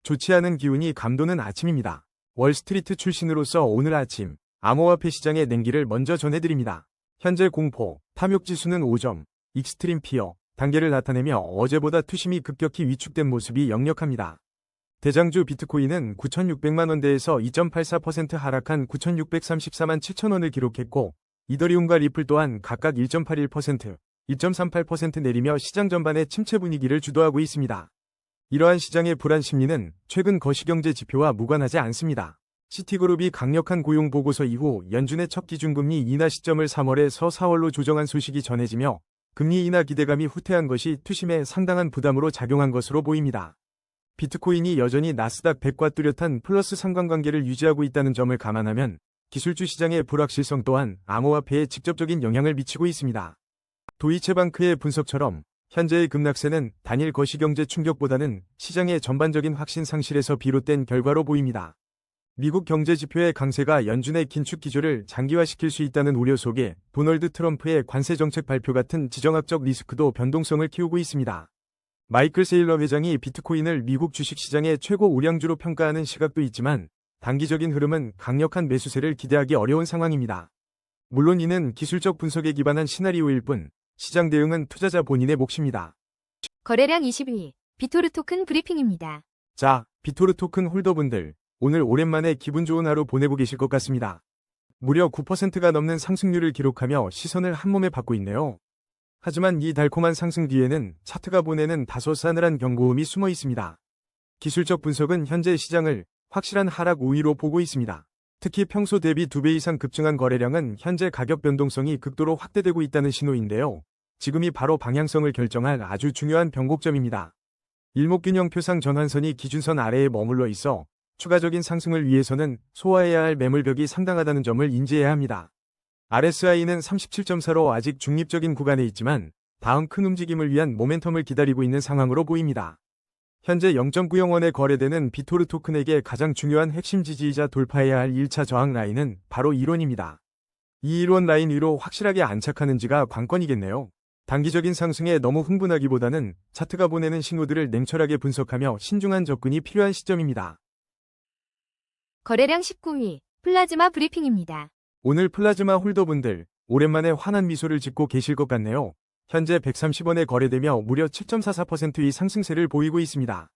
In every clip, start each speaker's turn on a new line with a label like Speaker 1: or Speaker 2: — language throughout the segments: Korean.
Speaker 1: 좋지 않은 기운이 감도는 아침입니다. 월스트리트 출신으로서 오늘 아침 암호화폐 시장의 냉기를 먼저 전해드립니다. 현재 공포, 탐욕지수는 5점, 익스트림 피어 단계를 나타내며 어제보다 투심이 급격히 위축된 모습이 역력합니다. 대장주 비트코인은 9,600만 원대에서 2.84% 하락한 9,634만 7천 원을 기록했고, 이더리움과 리플 또한 각각 1.81%, 2.38% 내리며 시장 전반의 침체 분위기를 주도하고 있습니다. 이러한 시장의 불안 심리는 최근 거시경제 지표와 무관하지 않습니다. 시티그룹이 강력한 고용 보고서 이후 연준의 첫 기준금리 인하 시점을 3월에서 4월로 조정한 소식이 전해지며 금리 인하 기대감이 후퇴한 것이 투심에 상당한 부담으로 작용한 것으로 보입니다. 비트코인이 여전히 나스닥 100과 뚜렷한 플러스 상관관계를 유지하고 있다는 점을 감안하면 기술주 시장의 불확실성 또한 암호화폐에 직접적인 영향을 미치고 있습니다. 도이체방크의 분석처럼 현재의 급락세는 단일 거시경제 충격보다는 시장의 전반적인 확신 상실에서 비롯된 결과로 보입니다. 미국 경제 지표의 강세가 연준의 긴축 기조를 장기화시킬 수 있다는 우려 속에 도널드 트럼프의 관세 정책 발표 같은 지정학적 리스크도 변동성을 키우고 있습니다. 마이클 세일러 회장이 비트코인을 미국 주식시장의 최고 우량주로 평가하는 시각도 있지만 단기적인 흐름은 강력한 매수세를 기대하기 어려운 상황입니다. 물론 이는 기술적 분석에 기반한 시나리오일 뿐 시장 대응은 투자자 본인의 몫입니다.
Speaker 2: 거래량 22위 비토르 토큰 브리핑입니다.
Speaker 1: 자, 비토르 토큰 홀더분들, 오늘 오랜만에 기분 좋은 하루 보내고 계실 것 같습니다. 무려 9%가 넘는 상승률을 기록하며 시선을 한몸에 받고 있네요. 하지만 이 달콤한 상승 뒤에는 차트가 보내는 다소 싸늘한 경고음이 숨어 있습니다. 기술적 분석은 현재 시장을 확실한 하락 우위로 보고 있습니다. 특히 평소 대비 2배 이상 급증한 거래량은 현재 가격 변동성이 극도로 확대되고 있다는 신호인데요. 지금이 바로 방향성을 결정할 아주 중요한 변곡점입니다. 일목균형 표상 전환선이 기준선 아래에 머물러 있어 추가적인 상승을 위해서는 소화해야 할 매물벽이 상당하다는 점을 인지해야 합니다. RSI는 37.4로 아직 중립적인 구간에 있지만 다음 큰 움직임을 위한 모멘텀을 기다리고 있는 상황으로 보입니다. 현재 0.90원에 거래되는 비토르 토큰에게 가장 중요한 핵심 지지이자 돌파해야 할 1차 저항 라인은 바로 1원입니다. 이 1원 라인 위로 확실하게 안착하는지가 관건이겠네요. 단기적인 상승에 너무 흥분하기보다는 차트가 보내는 신호들을 냉철하게 분석하며 신중한 접근이 필요한 시점입니다.
Speaker 2: 거래량 19위 플라즈마 브리핑입니다.
Speaker 1: 오늘 플라즈마 홀더분들, 오랜만에 환한 미소를 짓고 계실 것 같네요. 현재 130원에 거래되며 무려 7.44%의 상승세를 보이고 있습니다.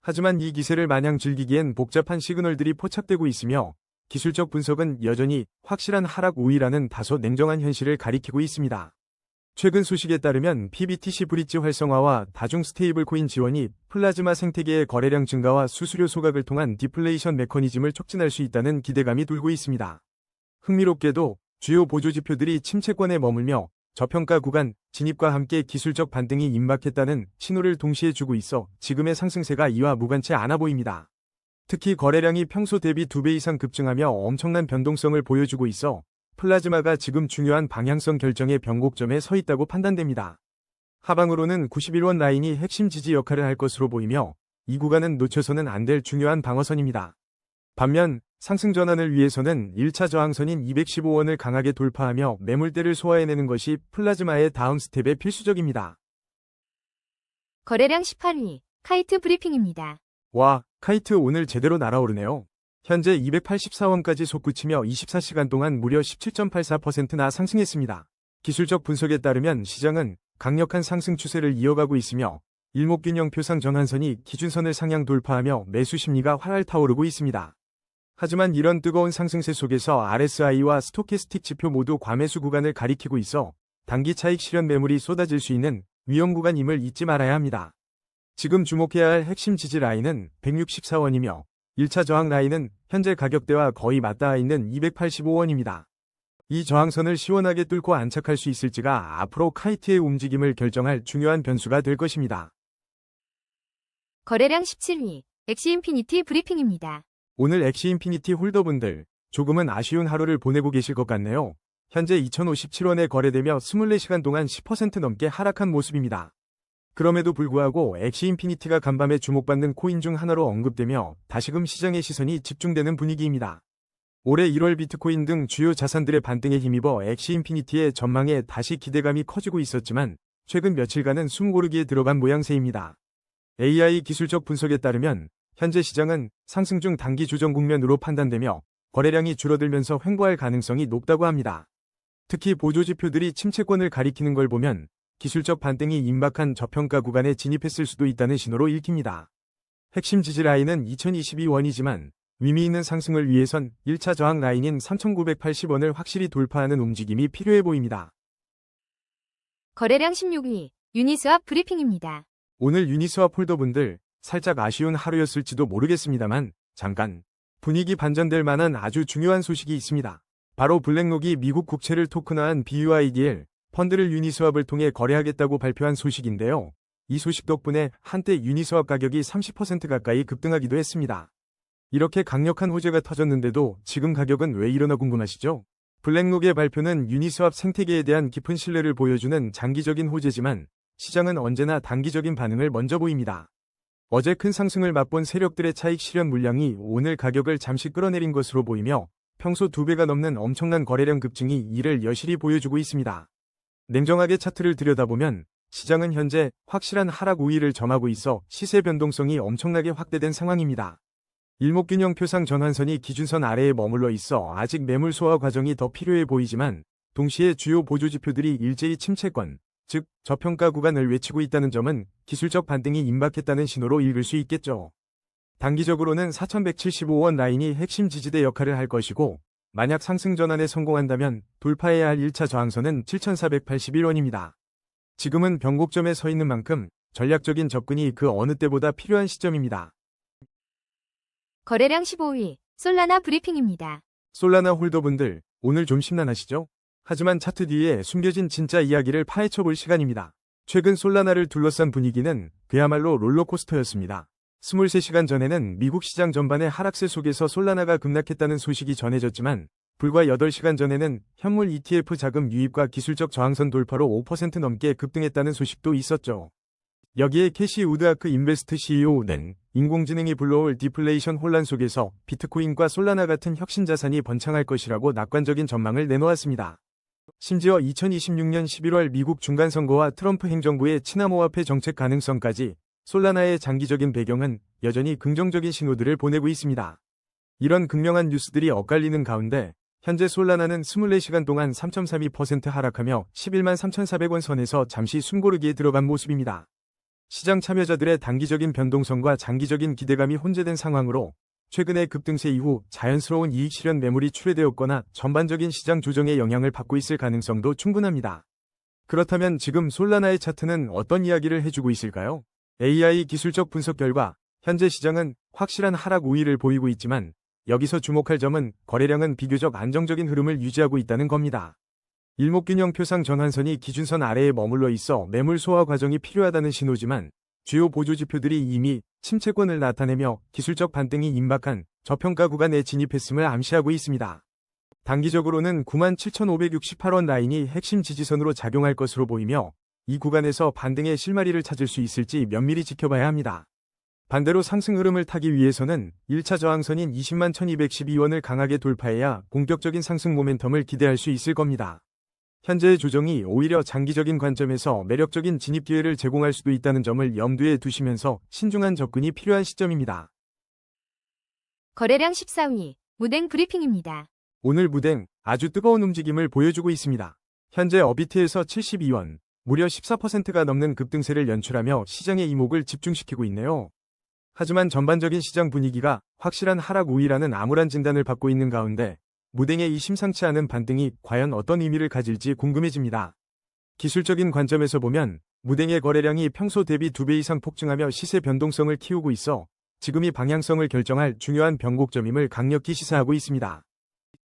Speaker 1: 하지만 이 기세를 마냥 즐기기엔 복잡한 시그널들이 포착되고 있으며 기술적 분석은 여전히 확실한 하락 우위라는 다소 냉정한 현실을 가리키고 있습니다. 최근 소식에 따르면 PBTC 브릿지 활성화와 다중 스테이블 코인 지원이 플라즈마 생태계의 거래량 증가와 수수료 소각을 통한 디플레이션 메커니즘을 촉진할 수 있다는 기대감이 돌고 있습니다. 흥미롭게도 주요 보조지표들이 침체권에 머물며 저평가 구간 진입과 함께 기술적 반등이 임박했다는 신호를 동시에 주고 있어 지금의 상승세가 이와 무관치 않아 보입니다. 특히 거래량이 평소 대비 2배 이상 급증하며 엄청난 변동성을 보여주고 있어 플라즈마가 지금 중요한 방향성 결정의 변곡점에 서 있다고 판단됩니다. 하방으로는 91원 라인이 핵심 지지 역할을 할 것으로 보이며 이 구간은 놓쳐서는 안 될 중요한 방어선입니다. 반면 상승 전환을 위해서는 1차 저항선인 215원을 강하게 돌파하며 매물대를 소화해내는 것이 플라즈마의 다음 스텝에 필수적입니다.
Speaker 2: 거래량 18위 카이트 브리핑입니다.
Speaker 1: 와, 카이트 오늘 제대로 날아오르네요. 현재 284원까지 솟구치며 24시간 동안 무려 17.84%나 상승했습니다. 기술적 분석에 따르면 시장은 강력한 상승 추세를 이어가고 있으며 일목균형 표상 전환선이 기준선을 상향 돌파하며 매수 심리가 활활 타오르고 있습니다. 하지만 이런 뜨거운 상승세 속에서 RSI와 스토캐스틱 지표 모두 과매수 구간을 가리키고 있어 단기 차익 실현 매물이 쏟아질 수 있는 위험 구간임을 잊지 말아야 합니다. 지금 주목해야 할 핵심 지지 라인은 164원이며 1차 저항 라인은 현재 가격대와 거의 맞닿아 있는 285원입니다. 이 저항선을 시원하게 뚫고 안착할 수 있을지가 앞으로 카이트의 움직임을 결정할 중요한 변수가 될 것입니다.
Speaker 2: 거래량 17위 엑시인피니티 브리핑입니다.
Speaker 1: 오늘 엑시인피니티 홀더분들, 조금은 아쉬운 하루를 보내고 계실 것 같네요. 현재 2057원에 거래되며 24시간 동안 10% 넘게 하락한 모습입니다. 그럼에도 불구하고 엑시인피니티가 간밤에 주목받는 코인 중 하나로 언급되며 다시금 시장의 시선이 집중되는 분위기입니다. 올해 1월 비트코인 등 주요 자산들의 반등에 힘입어 엑시인피니티의 전망에 다시 기대감이 커지고 있었지만 최근 며칠간은 숨고르기에 들어간 모양새입니다. AI 기술적 분석에 따르면 현재 시장은 상승 중 단기 조정 국면으로 판단되며 거래량이 줄어들면서 횡보할 가능성이 높다고 합니다. 특히 보조지표들이 침체권을 가리키는 걸 보면 기술적 반등이 임박한 저평가 구간에 진입했을 수도 있다는 신호로 읽힙니다. 핵심 지지 라인은 2022원이지만 의미 있는 상승을 위해선 1차 저항 라인인 3,980원을 확실히 돌파하는 움직임이 필요해 보입니다.
Speaker 2: 거래량 16위, 유니스왑 브리핑입니다.
Speaker 1: 오늘 유니스왑 홀더분들 살짝 아쉬운 하루였을지도 모르겠습니다만 잠깐 분위기 반전될 만한 아주 중요한 소식이 있습니다. 바로 블랙록이 미국 국채를 토큰화한 BUIDL 펀드를 유니스왑을 통해 거래하겠다고 발표한 소식인데요. 이 소식 덕분에 한때 유니스왑 가격이 30% 가까이 급등하기도 했습니다. 이렇게 강력한 호재가 터졌는데도 지금 가격은 왜 이러나 궁금하시죠? 블랙록의 발표는 유니스왑 생태계에 대한 깊은 신뢰를 보여주는 장기적인 호재지만 시장은 언제나 단기적인 반응을 먼저 보입니다. 어제 큰 상승을 맛본 세력들의 차익 실현 물량이 오늘 가격을 잠시 끌어내린 것으로 보이며 평소 2배가 넘는 엄청난 거래량 급증이 이를 여실히 보여주고 있습니다. 냉정하게 차트를 들여다보면 시장은 현재 확실한 하락 우위를 점하고 있어 시세 변동성이 엄청나게 확대된 상황입니다. 일목균형 표상 전환선이 기준선 아래에 머물러 있어 아직 매물 소화 과정이 더 필요해 보이지만 동시에 주요 보조지표들이 일제히 침체권, 즉 저평가 구간을 외치고 있다는 점은 기술적 반등이 임박했다는 신호로 읽을 수 있겠죠. 단기적으로는 4,175원 라인이 핵심 지지대 역할을 할 것이고 만약 상승 전환에 성공한다면 돌파해야 할 1차 저항선은 7,481원입니다. 지금은 변곡점에 서 있는 만큼 전략적인 접근이 그 어느 때보다 필요한 시점입니다.
Speaker 2: 거래량 15위, 솔라나 브리핑입니다.
Speaker 1: 솔라나 홀더분들 오늘 좀 심란하시죠? 하지만 차트 뒤에 숨겨진 진짜 이야기를 파헤쳐볼 시간입니다. 최근 솔라나를 둘러싼 분위기는 그야말로 롤러코스터였습니다. 23시간 전에는 미국 시장 전반의 하락세 속에서 솔라나가 급락했다는 소식이 전해졌지만 불과 8시간 전에는 현물 ETF 자금 유입과 기술적 저항선 돌파로 5% 넘게 급등했다는 소식도 있었죠. 여기에 캐시 우드아크 인베스트 CEO는 인공지능이 불러올 디플레이션 혼란 속에서 비트코인과 솔라나 같은 혁신 자산이 번창할 것이라고 낙관적인 전망을 내놓았습니다. 심지어 2026년 11월 미국 중간선거와 트럼프 행정부의 친암호화폐 정책 가능성까지 솔라나의 장기적인 배경은 여전히 긍정적인 신호들을 보내고 있습니다. 이런 극명한 뉴스들이 엇갈리는 가운데 현재 솔라나는 24시간 동안 3.32% 하락하며 11만 3,400원 선에서 잠시 숨고르기에 들어간 모습입니다. 시장 참여자들의 단기적인 변동성과 장기적인 기대감이 혼재된 상황으로 최근의 급등세 이후 자연스러운 이익 실현 매물이 출회되었거나 전반적인 시장 조정에 영향을 받고 있을 가능성도 충분합니다. 그렇다면 지금 솔라나의 차트는 어떤 이야기를 해주고 있을까요? AI 기술적 분석 결과 현재 시장은 확실한 하락 우위를 보이고 있지만 여기서 주목할 점은 거래량은 비교적 안정적인 흐름을 유지하고 있다는 겁니다. 일목균형 표상 전환선이 기준선 아래에 머물러 있어 매물 소화 과정이 필요하다는 신호지만 주요 보조지표들이 이미 침체권을 나타내며 기술적 반등이 임박한 저평가 구간에 진입했음을 암시하고 있습니다. 단기적으로는 97,568원 라인이 핵심 지지선으로 작용할 것으로 보이며 이 구간에서 반등의 실마리를 찾을 수 있을지 면밀히 지켜봐야 합니다. 반대로 상승 흐름을 타기 위해서는 1차 저항선인 20만 1212원을 강하게 돌파해야 본격적인 상승 모멘텀을 기대할 수 있을 겁니다. 현재의 조정이 오히려 장기적인 관점에서 매력적인 진입 기회를 제공할 수도 있다는 점을 염두에 두시면서 신중한 접근이 필요한 시점입니다.
Speaker 2: 거래량 14위, 무댕 브리핑입니다.
Speaker 1: 오늘 무댕 아주 뜨거운 움직임을 보여주고 있습니다. 현재 어비트에서 72원, 무려 14%가 넘는 급등세를 연출하며 시장의 이목을 집중시키고 있네요. 하지만 전반적인 시장 분위기가 확실한 하락 우위라는 암울한 진단을 받고 있는 가운데 무댕의 이 심상치 않은 반등이 과연 어떤 의미를 가질지 궁금해집니다. 기술적인 관점에서 보면 무댕의 거래량이 평소 대비 2배 이상 폭증하며 시세 변동성을 키우고 있어 지금이 방향성을 결정할 중요한 변곡점임을 강력히 시사하고 있습니다.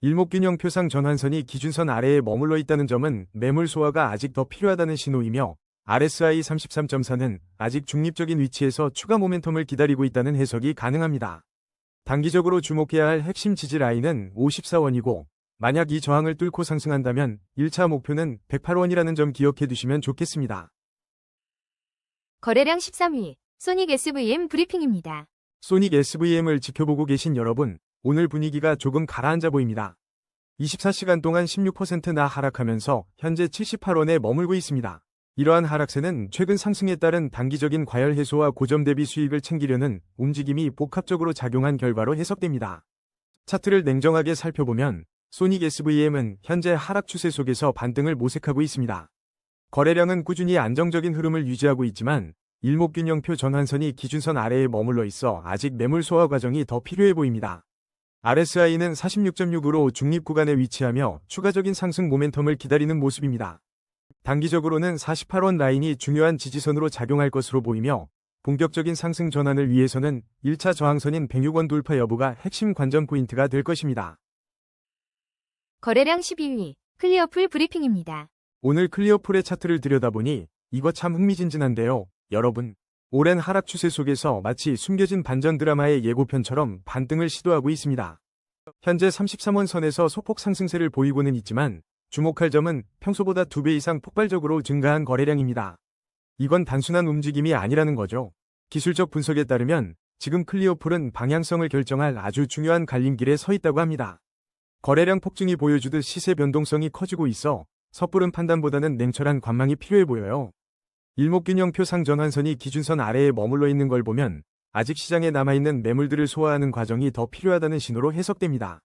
Speaker 1: 일목균형 표상 전환선이 기준선 아래에 머물러 있다는 점은 매물 소화가 아직 더 필요하다는 신호이며 RSI 33.4는 아직 중립적인 위치에서 추가 모멘텀을 기다리고 있다는 해석이 가능합니다. 단기적으로 주목해야 할 핵심 지지 라인은 54원이고 만약 이 저항을 뚫고 상승한다면 1차 목표는 108원이라는 점 기억해 두시면 좋겠습니다.
Speaker 2: 거래량 13위, 소닉 SVM 브리핑입니다.
Speaker 1: 소닉 SVM을 지켜보고 계신 여러분, 오늘 분위기가 조금 가라앉아 보입니다. 24시간 동안 16%나 하락하면서 현재 78원에 머물고 있습니다. 이러한 하락세는 최근 상승에 따른 단기적인 과열 해소와 고점 대비 수익을 챙기려는 움직임이 복합적으로 작용한 결과로 해석됩니다. 차트를 냉정하게 살펴보면 소닉 SVM은 현재 하락 추세 속에서 반등을 모색하고 있습니다. 거래량은 꾸준히 안정적인 흐름을 유지하고 있지만 일목균형표 전환선이 기준선 아래에 머물러 있어 아직 매물 소화 과정이 더 필요해 보입니다. RSI는 46.6으로 중립 구간에 위치하며 추가적인 상승 모멘텀을 기다리는 모습입니다. 단기적으로는 48원 라인이 중요한 지지선으로 작용할 것으로 보이며 본격적인 상승 전환을 위해서는 1차 저항선인 106원 돌파 여부가 핵심 관전 포인트가 될 것입니다.
Speaker 2: 거래량 12위, 클리어풀 브리핑입니다.
Speaker 1: 오늘 클리어풀의 차트를 들여다보니 이거 참 흥미진진한데요. 여러분, 오랜 하락 추세 속에서 마치 숨겨진 반전 드라마의 예고편처럼 반등을 시도하고 있습니다. 현재 33원 선에서 소폭 상승세를 보이고는 있지만 주목할 점은 평소보다 2배 이상 폭발적으로 증가한 거래량입니다. 이건 단순한 움직임이 아니라는 거죠. 기술적 분석에 따르면 지금 클리어풀은 방향성을 결정할 아주 중요한 갈림길에 서 있다고 합니다. 거래량 폭증이 보여주듯 시세 변동성이 커지고 있어 섣부른 판단보다는 냉철한 관망이 필요해 보여요. 일목균형표 상전환선이 기준선 아래에 머물러 있는 걸 보면 아직 시장에 남아있는 매물들을 소화하는 과정이 더 필요하다는 신호로 해석됩니다.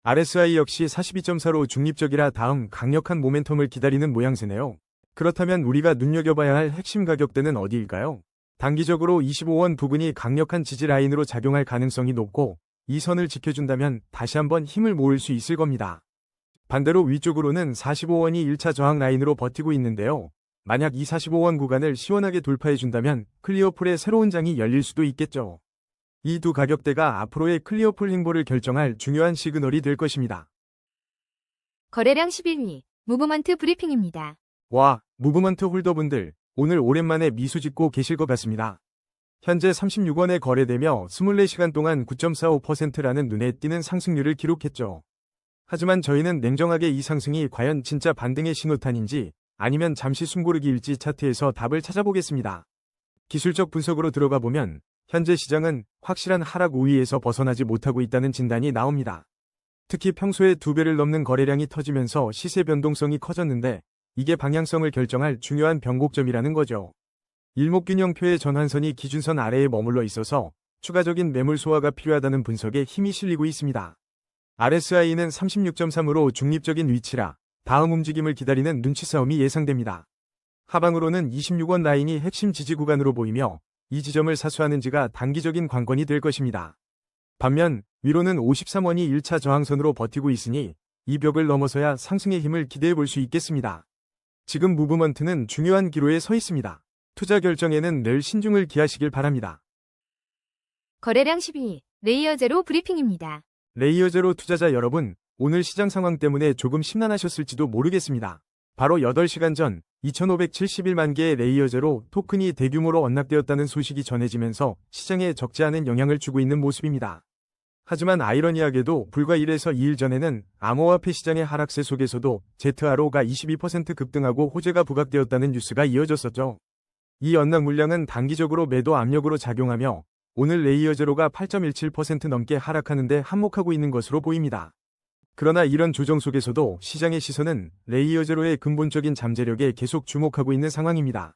Speaker 1: RSI 역시 42.4로 중립적이라 다음 강력한 모멘텀을 기다리는 모양새네요. 그렇다면 우리가 눈여겨봐야 할 핵심 가격대는 어디일까요? 단기적으로 25원 부근이 강력한 지지 라인으로 작용할 가능성이 높고 이 선을 지켜준다면 다시 한번 힘을 모을 수 있을 겁니다. 반대로 위쪽으로는 45원이 1차 저항 라인으로 버티고 있는데요. 만약 이 45원 구간을 시원하게 돌파해준다면 클리어풀의 새로운 장이 열릴 수도 있겠죠. 이 두 가격대가 앞으로의 클리어풀 행보를 결정할 중요한 시그널이 될 것입니다.
Speaker 2: 거래량 11위, 무브먼트 브리핑입니다.
Speaker 1: 와, 무브먼트 홀더분들, 오늘 오랜만에 미소 짓고 계실 것 같습니다. 현재 36원에 거래되며 24시간 동안 9.45%라는 눈에 띄는 상승률을 기록했죠. 하지만 저희는 냉정하게 이 상승이 과연 진짜 반등의 신호탄인지 아니면 잠시 숨고르기일지 차트에서 답을 찾아보겠습니다. 기술적 분석으로 들어가 보면 현재 시장은 확실한 하락 우위에서 벗어나지 못하고 있다는 진단이 나옵니다. 특히 평소에 2배를 넘는 거래량이 터지면서 시세 변동성이 커졌는데 이게 방향성을 결정할 중요한 변곡점이라는 거죠. 일목균형표의 전환선이 기준선 아래에 머물러 있어서 추가적인 매물 소화가 필요하다는 분석에 힘이 실리고 있습니다. RSI는 36.3으로 중립적인 위치라 다음 움직임을 기다리는 눈치 싸움이 예상됩니다. 하방으로는 26원 라인이 핵심 지지 구간으로 보이며 이 지점을 사수하는지가 단기적인 관건이 될 것입니다. 반면 위로는 53원이 1차 저항선으로 버티고 있으니 이 벽을 넘어서야 상승의 힘을 기대해 볼 수 있겠습니다. 지금 무브먼트는 중요한 기로에 서 있습니다. 투자 결정에는 늘 신중을 기하시길 바랍니다.
Speaker 2: 거래량 12위, 레이어제로 브리핑입니다.
Speaker 1: 레이어제로 투자자 여러분, 오늘 시장 상황 때문에 조금 심란하셨을지도 모르겠습니다. 바로 8시간 전 2571만 개의 레이어제로 토큰이 대규모로 언락되었다는 소식이 전해지면서 시장에 적지 않은 영향을 주고 있는 모습입니다. 하지만 아이러니하게도 불과 1에서 2일 전에는 암호화폐 시장의 하락세 속에서도 ZRO가 22% 급등하고 호재가 부각되었다는 뉴스가 이어졌었죠. 이 언락 물량은 단기적으로 매도 압력으로 작용하며 오늘 레이어제로가 8.17% 넘게 하락하는데 한몫하고 있는 것으로 보입니다. 그러나 이런 조정 속에서도 시장의 시선은 레이어제로의 근본적인 잠재력에 계속 주목하고 있는 상황입니다.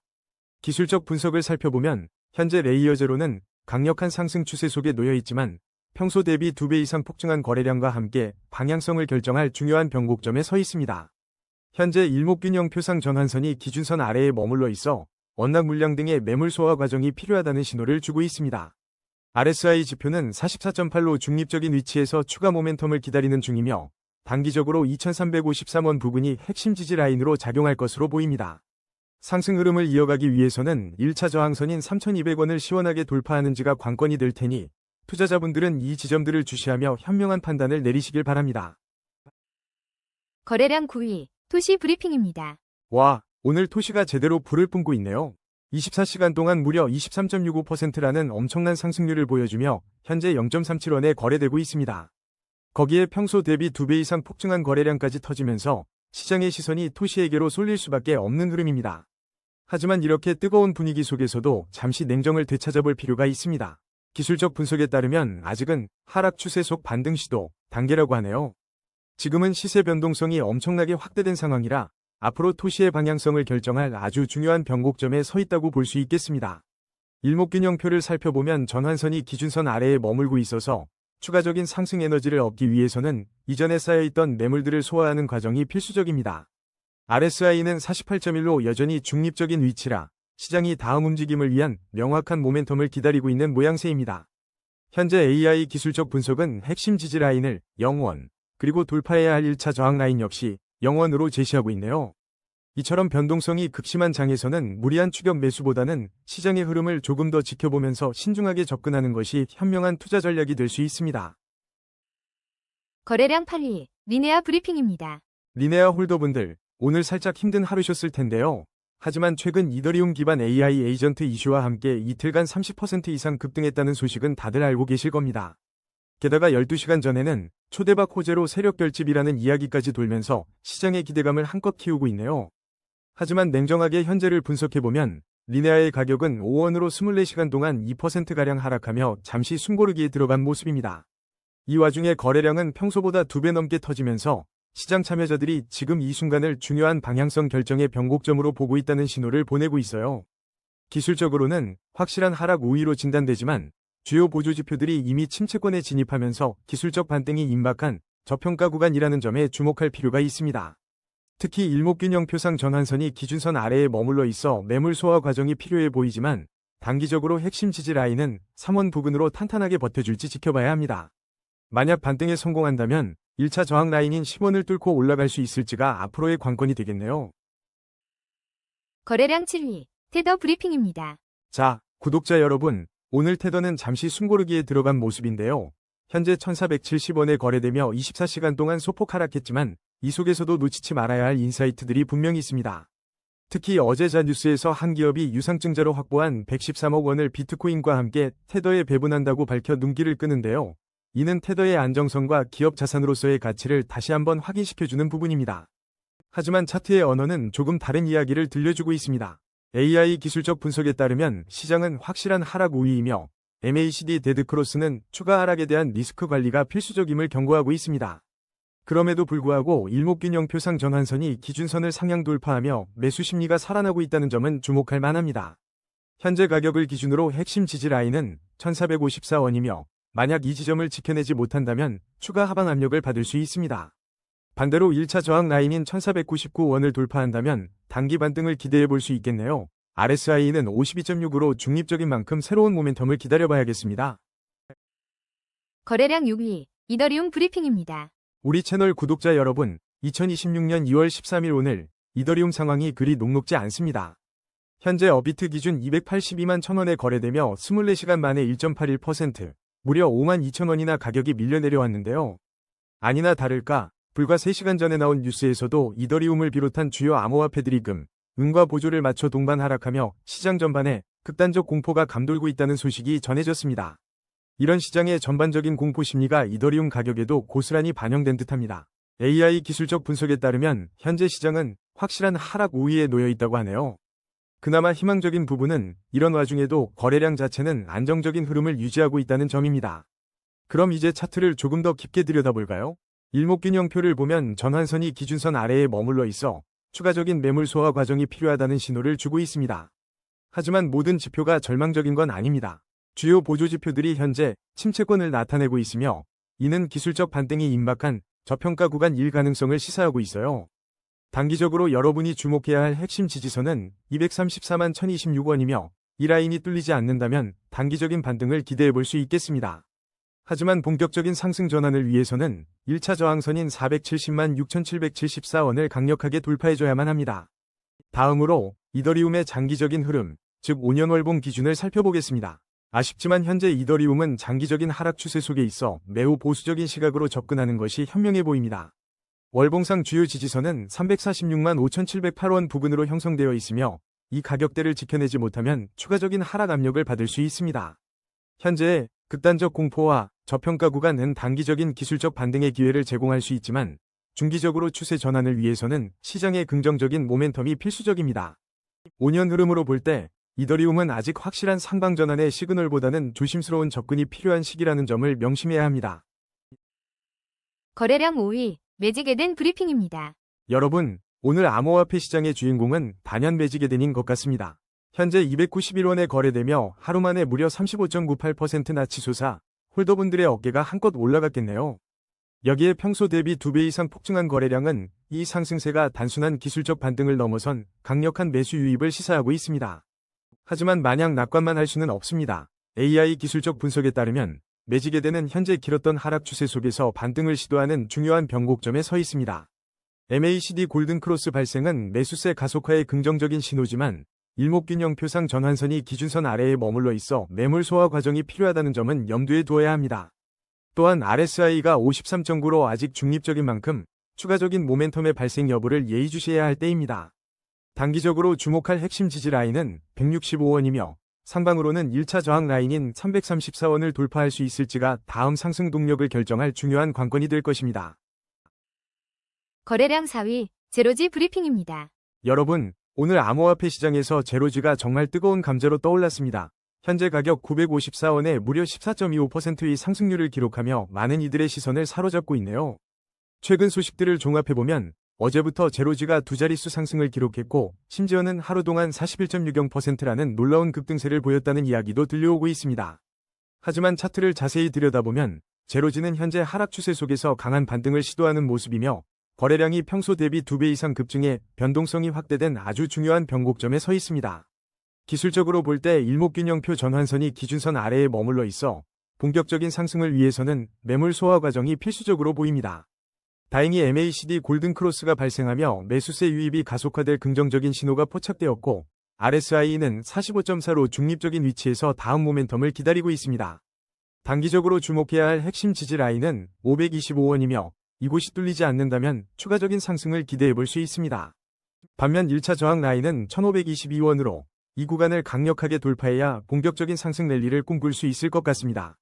Speaker 1: 기술적 분석을 살펴보면 현재 레이어제로는 강력한 상승 추세 속에 놓여 있지만 평소 대비 2배 이상 폭증한 거래량과 함께 방향성을 결정할 중요한 변곡점에 서 있습니다. 현재 일목균형 표상 전환선이 기준선 아래에 머물러 있어 언락 물량 등의 매물 소화 과정이 필요하다는 신호를 주고 있습니다. RSI 지표는 44.8로 중립적인 위치에서 추가 모멘텀을 기다리는 중이며 단기적으로 2353원 부근이 핵심 지지 라인으로 작용할 것으로 보입니다. 상승 흐름을 이어가기 위해서는 1차 저항선인 3200원을 시원하게 돌파하는지가 관건이 될 테니 투자자분들은 이 지점들을 주시하며 현명한 판단을 내리시길 바랍니다.
Speaker 2: 거래량 9위, 토시 브리핑입니다.
Speaker 1: 와, 오늘 토시가 제대로 불을 뿜고 있네요. 24시간 동안 무려 23.65%라는 엄청난 상승률을 보여주며 현재 0.37원에 거래되고 있습니다. 거기에 평소 대비 2배 이상 폭증한 거래량까지 터지면서 시장의 시선이 토시에게로 쏠릴 수밖에 없는 흐름입니다. 하지만 이렇게 뜨거운 분위기 속에서도 잠시 냉정을 되찾아볼 필요가 있습니다. 기술적 분석에 따르면 아직은 하락 추세 속 반등 시도 단계라고 하네요. 지금은 시세 변동성이 엄청나게 확대된 상황이라 앞으로 토시의 방향성을 결정할 아주 중요한 변곡점에 서 있다고 볼 수 있겠습니다. 일목균형표를 살펴보면 전환선이 기준선 아래에 머물고 있어서 추가적인 상승 에너지를 얻기 위해서는 이전에 쌓여있던 매물들을 소화하는 과정이 필수적입니다. RSI는 48.1로 여전히 중립적인 위치라 시장이 다음 움직임을 위한 명확한 모멘텀을 기다리고 있는 모양새입니다. 현재 AI 기술적 분석은 핵심 지지 라인을 0원, 그리고 돌파해야 할 1차 저항 라인 역시 0원으로 제시하고 있네요. 이처럼 변동성이 극심한 장에서는 무리한 추격 매수보다는 시장의 흐름을 조금 더 지켜보면서 신중하게 접근하는 것이 현명한 투자 전략이 될 수 있습니다.
Speaker 2: 거래량 8위, 리네아 브리핑입니다.
Speaker 1: 리네아 홀더분들, 오늘 살짝 힘든 하루셨을 텐데요. 하지만 최근 이더리움 기반 AI 에이전트 이슈와 함께 이틀간 30% 이상 급등했다는 소식은 다들 알고 계실 겁니다. 게다가 12시간 전에는 초대박 호재로 세력 결집이라는 이야기까지 돌면서 시장의 기대감을 한껏 키우고 있네요. 하지만 냉정하게 현재를 분석해보면 리네아의 가격은 5원으로 24시간 동안 2%가량 하락하며 잠시 숨고르기에 들어간 모습입니다. 이 와중에 거래량은 평소보다 2배 넘게 터지면서 시장 참여자들이 지금 이 순간을 중요한 방향성 결정의 변곡점으로 보고 있다는 신호를 보내고 있어요. 기술적으로는 확실한 하락 우위로 진단되지만 주요 보조지표들이 이미 침체권에 진입하면서 기술적 반등이 임박한 저평가 구간이라는 점에 주목할 필요가 있습니다. 특히 일목균형표상 전환선이 기준선 아래에 머물러 있어 매물 소화 과정이 필요해 보이지만 단기적으로 핵심 지지 라인은 3원 부근으로 탄탄하게 버텨줄지 지켜봐야 합니다. 만약 반등에 성공한다면 1차 저항 라인인 10원을 뚫고 올라갈 수 있을지가 앞으로의 관건이 되겠네요.
Speaker 2: 거래량 7위, 테더 브리핑입니다.
Speaker 1: 자, 구독자 여러분, 오늘 테더는 잠시 숨고르기에 들어간 모습인데요. 현재 1470원에 거래되며 24시간 동안 소폭 하락했지만 이 속에서도 놓치지 말아야 할 인사이트들이 분명히 있습니다. 특히 어제 자 뉴스에서 한 기업이 유상증자로 확보한 113억 원을 비트코인과 함께 테더에 배분한다고 밝혀 눈길을 끄는데요. 이는 테더의 안정성과 기업 자산으로서의 가치를 다시 한번 확인시켜주는 부분입니다. 하지만 차트의 언어는 조금 다른 이야기를 들려주고 있습니다. AI 기술적 분석에 따르면 시장은 확실한 하락 우위이며 MACD 데드크로스는 추가 하락에 대한 리스크 관리가 필수적임을 경고하고 있습니다. 그럼에도 불구하고 일목균형표상 전환선이 기준선을 상향 돌파하며 매수 심리가 살아나고 있다는 점은 주목할 만합니다. 현재 가격을 기준으로 핵심 지지 라인은 1454원이며 만약 이 지점을 지켜내지 못한다면 추가 하방 압력을 받을 수 있습니다. 반대로 1차 저항 라인인 1499원을 돌파한다면 단기 반등을 기대해 볼 수 있겠네요. RSI는 52.6으로 중립적인 만큼 새로운 모멘텀을 기다려봐야겠습니다.
Speaker 2: 거래량 6위, 이더리움 브리핑입니다.
Speaker 1: 우리 채널 구독자 여러분, 2026년 2월 13일 오늘 이더리움 상황이 그리 녹록지 않습니다. 현재 어비트 기준 282만 1000원에 거래되며 24시간 만에 1.81%, 무려 5만 2천원이나 가격이 밀려 내려왔는데요. 아니나 다를까 불과 3시간 전에 나온 뉴스에서도 이더리움을 비롯한 주요 암호화폐들이 은과 보조를 맞춰 동반 하락하며 시장 전반에 극단적 공포가 감돌고 있다는 소식이 전해졌습니다. 이런 시장의 전반적인 공포 심리가 이더리움 가격에도 고스란히 반영된 듯합니다. AI 기술적 분석에 따르면 현재 시장은 확실한 하락 우위에 놓여 있다고 하네요. 그나마 희망적인 부분은 이런 와중에도 거래량 자체는 안정적인 흐름을 유지하고 있다는 점입니다. 그럼 이제 차트를 조금 더 깊게 들여다볼까요? 일목균형표를 보면 전환선이 기준선 아래에 머물러 있어 추가적인 매물 소화 과정이 필요하다는 신호를 주고 있습니다. 하지만 모든 지표가 절망적인 건 아닙니다. 주요 보조지표들이 현재 침체권을 나타내고 있으며 이는 기술적 반등이 임박한 저평가 구간 1 가능성을 시사하고 있어요. 단기적으로 여러분이 주목해야 할 핵심 지지선은 234만 1026원이며 이 라인이 뚫리지 않는다면 단기적인 반등을 기대해 볼 수 있겠습니다. 하지만 본격적인 상승 전환을 위해서는 1차 저항선인 470만 6774원을 강력하게 돌파해줘야만 합니다. 다음으로 이더리움의 장기적인 흐름, 즉 5년 월봉 기준을 살펴보겠습니다. 아쉽지만 현재 이더리움은 장기적인 하락 추세 속에 있어 매우 보수적인 시각으로 접근하는 것이 현명해 보입니다. 월봉상 주요 지지선은 346만 5708원 부근으로 형성되어 있으며 이 가격대를 지켜내지 못하면 추가적인 하락 압력을 받을 수 있습니다. 현재 극단적 공포와 저평가 구간은 단기적인 기술적 반등의 기회를 제공할 수 있지만 중기적으로 추세 전환을 위해서는 시장의 긍정적인 모멘텀이 필수적입니다. 5년 흐름으로 볼 때 이더리움은 아직 확실한 상방 전환의 시그널보다는 조심스러운 접근이 필요한 시기라는 점을 명심해야 합니다.
Speaker 2: 거래량 5위, 매직 에덴 브리핑입니다.
Speaker 1: 여러분, 오늘 암호화폐 시장의 주인공은 단연 매직에덴인 것 같습니다. 현재 291원에 거래되며 하루 만에 무려 35.98%나 치솟아 홀더분들의 어깨가 한껏 올라갔겠네요. 여기에 평소 대비 2배 이상 폭증한 거래량은 이 상승세가 단순한 기술적 반등을 넘어선 강력한 매수 유입을 시사하고 있습니다. 하지만 마냥 낙관만 할 수는 없습니다. AI 기술적 분석에 따르면 매직에덴은 현재 길었던 하락 추세 속에서 반등을 시도하는 중요한 변곡점에 서 있습니다. MACD 골든크로스 발생은 매수세 가속화의 긍정적인 신호지만 일목균형표상 전환선이 기준선 아래에 머물러 있어 매물 소화 과정이 필요하다는 점은 염두에 두어야 합니다. 또한 RSI가 53.9로 아직 중립적인 만큼 추가적인 모멘텀의 발생 여부를 예의주시해야 할 때입니다. 단기적으로 주목할 핵심 지지 라인은 165원이며 상방으로는 1차 저항 라인인 334원을 돌파할 수 있을지가 다음 상승 동력을 결정할 중요한 관건이 될 것입니다.
Speaker 2: 거래량 4위, 제로지 브리핑입니다.
Speaker 1: 여러분, 오늘 암호화폐 시장에서 제로지가 정말 뜨거운 감자로 떠올랐습니다. 현재 가격 954원에 무려 14.25%의 상승률을 기록하며 많은 이들의 시선을 사로잡고 있네요. 최근 소식들을 종합해보면 어제부터 제로지가 두 자릿수 상승을 기록했고 심지어는 하루 동안 41.60%라는 놀라운 급등세를 보였다는 이야기도 들려오고 있습니다. 하지만 차트를 자세히 들여다보면 제로지는 현재 하락 추세 속에서 강한 반등을 시도하는 모습이며 거래량이 평소 대비 2배 이상 급증해 변동성이 확대된 아주 중요한 변곡점에 서 있습니다. 기술적으로 볼 때 일목균형표 전환선이 기준선 아래에 머물러 있어 본격적인 상승을 위해서는 매물 소화 과정이 필수적으로 보입니다. 다행히 MACD 골든크로스가 발생하며 매수세 유입이 가속화될 긍정적인 신호가 포착되었고 RSI는 45.4로 중립적인 위치에서 다음 모멘텀을 기다리고 있습니다. 단기적으로 주목해야 할 핵심 지지 라인은 525원이며 이곳이 뚫리지 않는다면 추가적인 상승을 기대해 볼 수 있습니다. 반면 1차 저항 라인은 1522원으로 이 구간을 강력하게 돌파해야 본격적인 상승 랠리를 꿈꿀 수 있을 것 같습니다.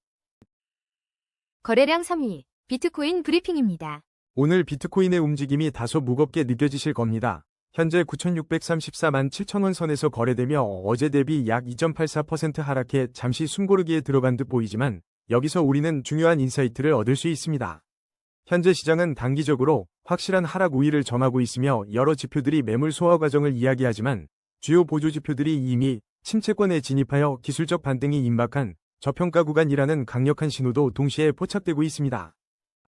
Speaker 2: 거래량 3위, 비트코인 브리핑입니다.
Speaker 1: 오늘 비트코인의 움직임이 다소 무겁게 느껴지실 겁니다. 현재 9,634만 7천원 선에서 거래되며 어제 대비 약 2.84% 하락해 잠시 숨고르기에 들어간 듯 보이지만 여기서 우리는 중요한 인사이트를 얻을 수 있습니다. 현재 시장은 단기적으로 확실한 하락 우위를 점하고 있으며 여러 지표들이 매물 소화 과정을 이야기하지만 주요 보조 지표들이 이미 침체권에 진입하여 기술적 반등이 임박한 저평가 구간이라는 강력한 신호도 동시에 포착되고 있습니다.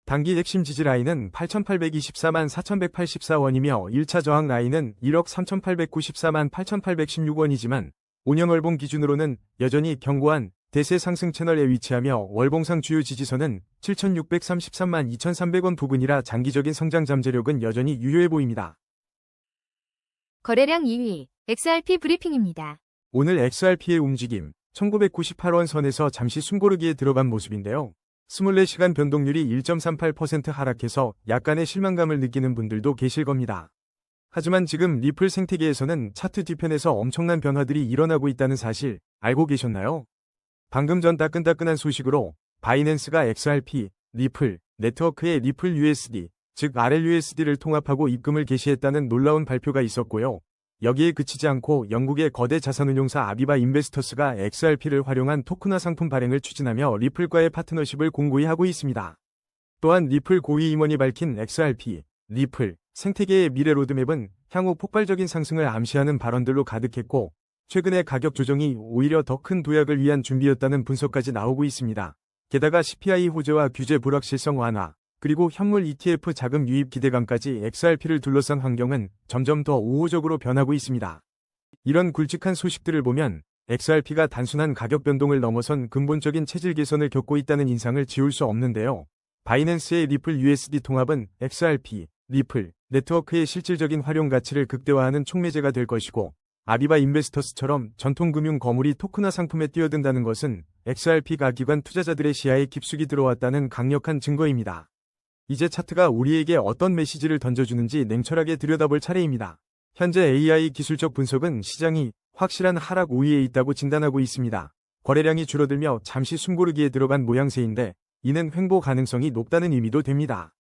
Speaker 1: 단기 핵심 지지 라인은 8,824만 4,184원이며 1차 저항 라인은 1억 3,894만 8,816원이지만 5년월봉 기준으로는 여전히 견고한 대세 상승 채널에 위치하며 월봉상 주요 지지선은 7,633만 2,300원 부근이라 장기적인 성장 잠재력은 여전히 유효해 보입니다.
Speaker 2: 거래량 2위, XRP 브리핑입니다.
Speaker 1: 오늘 XRP의 움직임, 1998원 선에서 잠시 숨고르기에 들어간 모습인데요. 24시간 변동률이 1.38% 하락해서 약간의 실망감을 느끼는 분들도 계실 겁니다. 하지만 지금 리플 생태계에서는 차트 뒤편에서 엄청난 변화들이 일어나고 있다는 사실 알고 계셨나요? 방금 전 따끈따끈한 소식으로 바이낸스가 XRP, 리플, 네트워크의 리플 USD, 즉 RLUSD를 통합하고 입금을 개시했다는 놀라운 발표가 있었고요. 여기에 그치지 않고 영국의 거대 자산운용사 아비바 인베스터스가 XRP를 활용한 토큰화 상품 발행을 추진하며 리플과의 파트너십을 공고히 하고 있습니다. 또한 리플 고위 임원이 밝힌 XRP, 리플, 생태계의 미래 로드맵은 향후 폭발적인 상승을 암시하는 발언들로 가득했고 최근의 가격 조정이 오히려 더 큰 도약을 위한 준비였다는 분석까지 나오고 있습니다. 게다가 CPI 호재와 규제 불확실성 완화, 그리고 현물 ETF 자금 유입 기대감까지 XRP를 둘러싼 환경은 점점 더 우호적으로 변하고 있습니다. 이런 굵직한 소식들을 보면 XRP가 단순한 가격 변동을 넘어선 근본적인 체질 개선을 겪고 있다는 인상을 지울 수 없는데요. 바이낸스의 리플 USD 통합은 XRP, 리플, 네트워크의 실질적인 활용 가치를 극대화하는 촉매제가 될 것이고 아비바 인베스터스처럼 전통 금융 거물이 토큰화 상품에 뛰어든다는 것은 XRP가 기관 투자자들의 시야에 깊숙이 들어왔다는 강력한 증거입니다. 이제 차트가 우리에게 어떤 메시지를 던져주는지 냉철하게 들여다볼 차례입니다. 현재 AI 기술적 분석은 시장이 확실한 하락 우위에 있다고 진단하고 있습니다. 거래량이 줄어들며 잠시 숨고르기에 들어간 모양새인데 이는 횡보 가능성이 높다는 의미도 됩니다.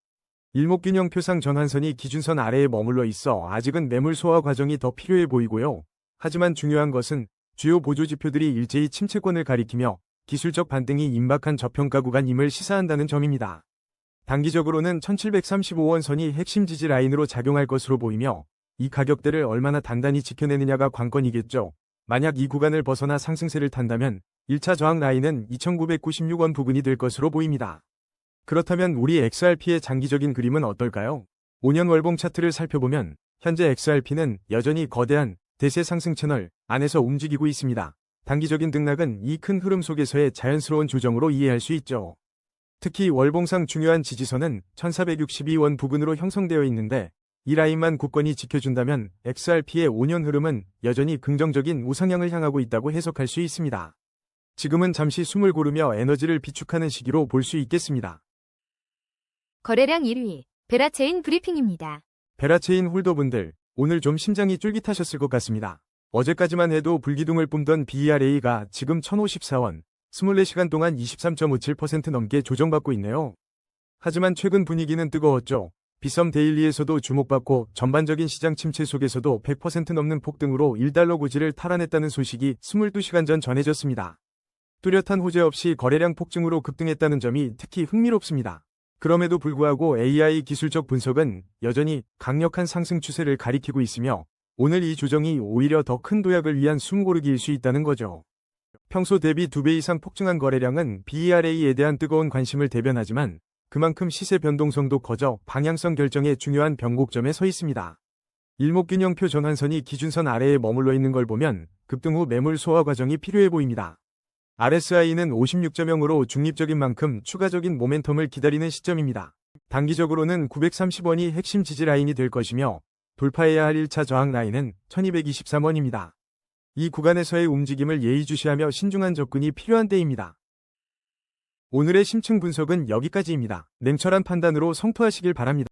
Speaker 1: 일목균형표상 전환선이 기준선 아래에 머물러 있어 아직은 매물 소화 과정이 더 필요해 보이고요. 하지만 중요한 것은 주요 보조지표들이 일제히 침체권을 가리키며 기술적 반등이 임박한 저평가 구간임을 시사한다는 점입니다. 단기적으로는 1735원 선이 핵심 지지 라인으로 작용할 것으로 보이며 이 가격대를 얼마나 단단히 지켜내느냐가 관건이겠죠. 만약 이 구간을 벗어나 상승세를 탄다면 1차 저항 라인은 2,996원 부근이 될 것으로 보입니다. 그렇다면 우리 XRP의 장기적인 그림은 어떨까요? 5년 월봉 차트를 살펴보면 현재 XRP는 여전히 거대한 대세 상승 채널 안에서 움직이고 있습니다. 단기적인 등락은 이 큰 흐름 속에서의 자연스러운 조정으로 이해할 수 있죠. 특히 월봉상 중요한 지지선은 1462원 부근으로 형성되어 있는데 이 라인만 굳건히 지켜준다면 XRP의 5년 흐름은 여전히 긍정적인 우상향을 향하고 있다고 해석할 수 있습니다. 지금은 잠시 숨을 고르며 에너지를 비축하는 시기로 볼 수 있겠습니다.
Speaker 2: 거래량 1위, 베라체인 브리핑입니다.
Speaker 1: 베라체인 홀더분들, 오늘 좀 심장이 쫄깃하셨을 것 같습니다. 어제까지만 해도 불기둥을 뿜던 BERA가 지금 1054원, 24시간 동안 23.57% 넘게 조정받고 있네요. 하지만 최근 분위기는 뜨거웠죠. 비썸 데일리에서도 주목받고 전반적인 시장 침체 속에서도 100% 넘는 폭등으로 1달러 고지를 탈환했다는 소식이 22시간 전 전해졌습니다. 뚜렷한 호재 없이 거래량 폭증으로 급등했다는 점이 특히 흥미롭습니다. 그럼에도 불구하고 AI 기술적 분석은 여전히 강력한 상승 추세를 가리키고 있으며 오늘 이 조정이 오히려 더 큰 도약을 위한 숨고르기일 수 있다는 거죠. 평소 대비 2배 이상 폭증한 거래량은 BERA에 대한 뜨거운 관심을 대변하지만 그만큼 시세 변동성도 커져 방향성 결정에 중요한 변곡점에 서 있습니다. 일목균형표 전환선이 기준선 아래에 머물러 있는 걸 보면 급등 후 매물 소화 과정이 필요해 보입니다. RSI는 56.0으로 중립적인 만큼 추가적인 모멘텀을 기다리는 시점입니다. 단기적으로는 930원이 핵심 지지 라인이 될 것이며 돌파해야 할 1차 저항 라인은 1223원입니다. 이 구간에서의 움직임을 예의주시하며 신중한 접근이 필요한 때입니다. 오늘의 심층 분석은 여기까지입니다. 냉철한 판단으로 성토하시길 바랍니다.